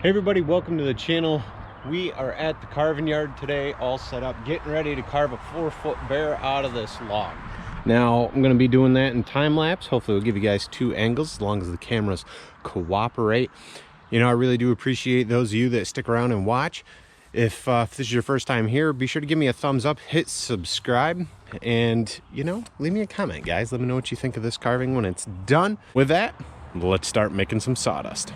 Hey everybody, welcome to the channel. We are at the carving yard today, all set up, getting ready to carve a 4-foot bear out of this log. Now, I'm going to be doing that in time-lapse. Hopefully, we'll give you guys 2 angles as long as the cameras cooperate. You know, I really do appreciate those of you that stick around and watch. If this is your first time here, be sure to give me a thumbs up, hit subscribe, and, you know, leave me a comment, guys. Let me know what you think of this carving when it's done. With that, let's start making some sawdust.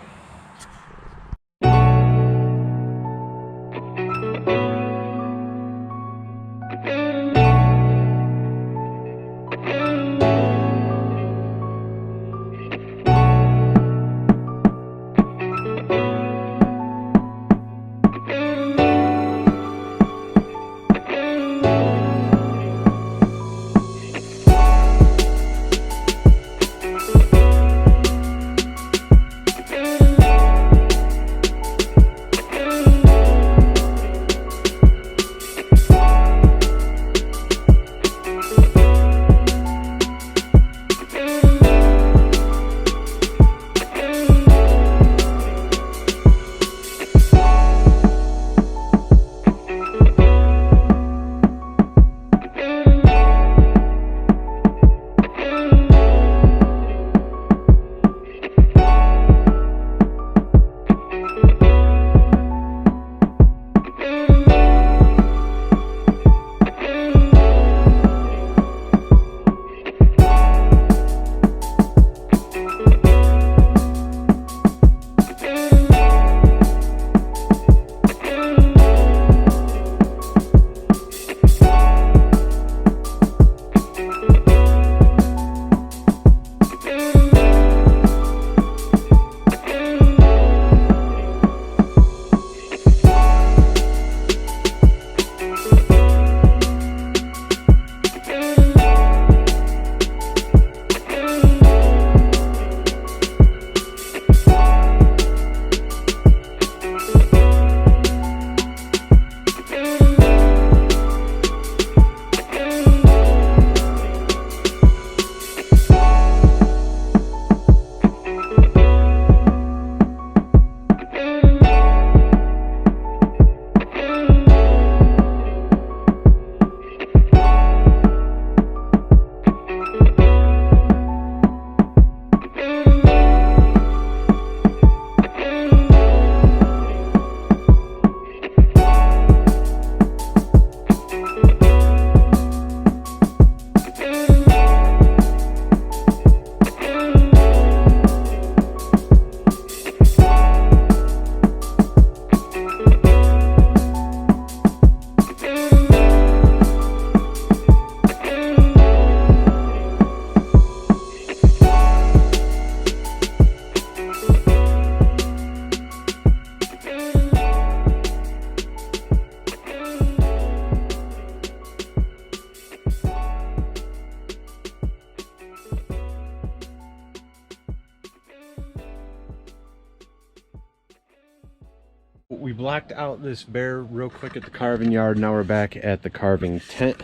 We blocked out this bear real quick at the carving yard. Now we're back at the carving tent.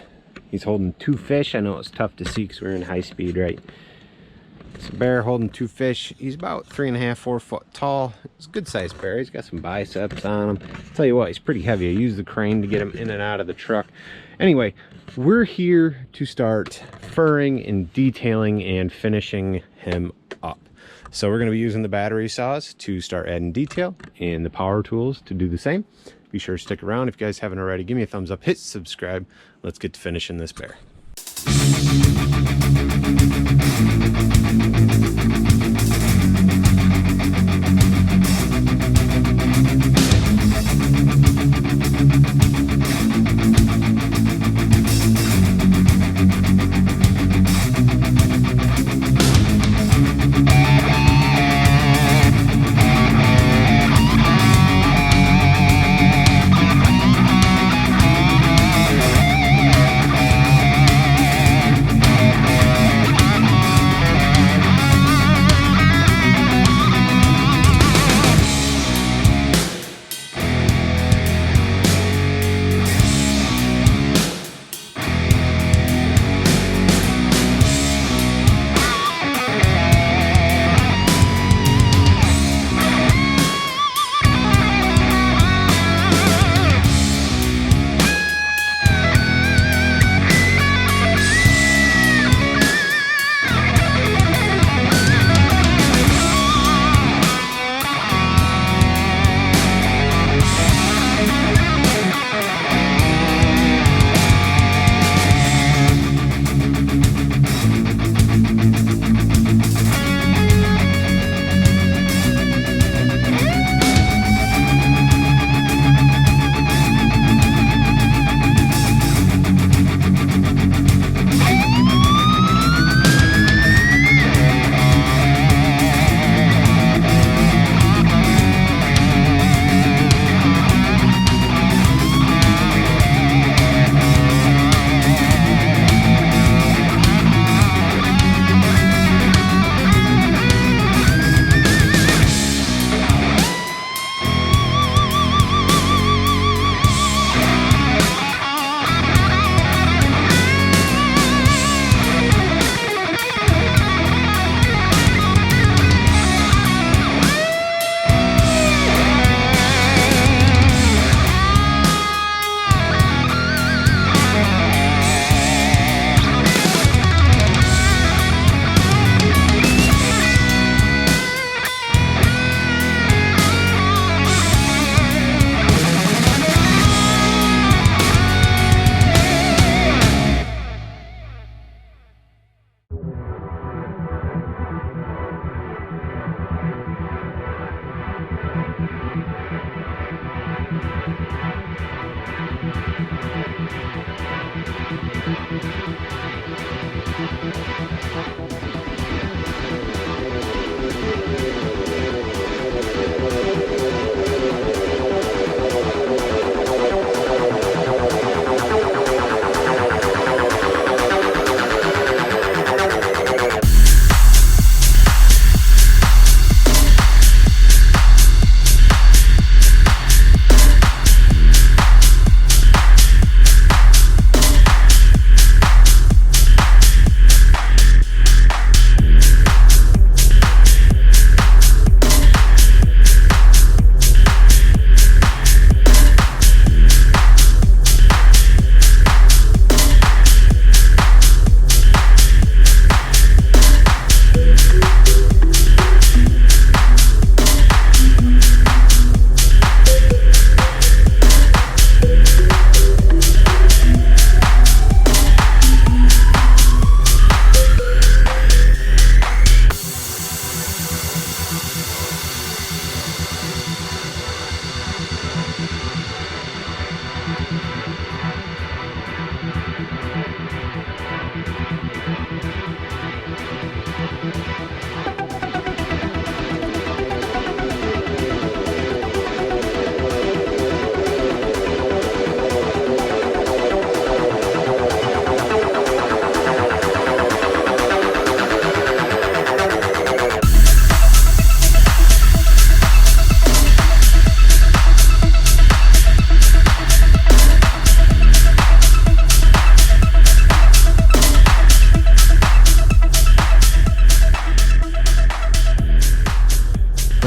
He's holding 2 fish. I know it's tough to see because we're in high speed, right? It's a bear holding 2 fish. He's about 3.5, 4 foot tall. It's a good sized bear. He's got some biceps on him. I'll tell you what, he's pretty heavy. I used the crane to get him in and out of the truck. Anyway, we're here to start furring and detailing and finishing him up. So we're going to be using the battery saws to start adding detail and the power tools to do the same. Be sure to stick around. If you guys haven't already, give me a thumbs up, hit subscribe. Let's get to finishing this bear.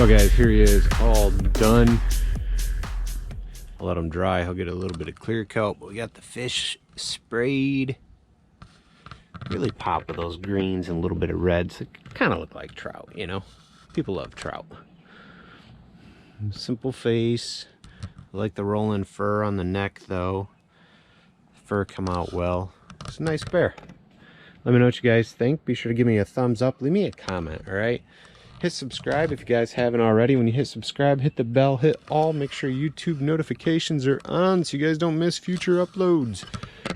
Well guys, here he is all done. I'll let him dry. He'll get a little bit of clear coat, but we got the fish sprayed. Really pop with those greens and a little bit of reds. It kind of look like trout, you know. People love trout. Simple face. I like the rolling fur on the neck though. Fur come out well. It's a nice bear. Let me know what you guys think. Be sure to give me a thumbs up. Leave me a comment, all right? Hit subscribe if you guys haven't already. When you hit subscribe, hit the bell, hit all. Make sure YouTube notifications are on so you guys don't miss future uploads.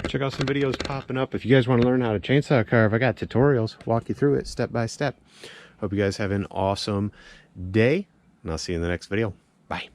Check out some videos popping up. If you guys want to learn how to chainsaw carve, I got tutorials. Walk you through it step by step. Hope you guys have an awesome day, and I'll see you in the next video. Bye.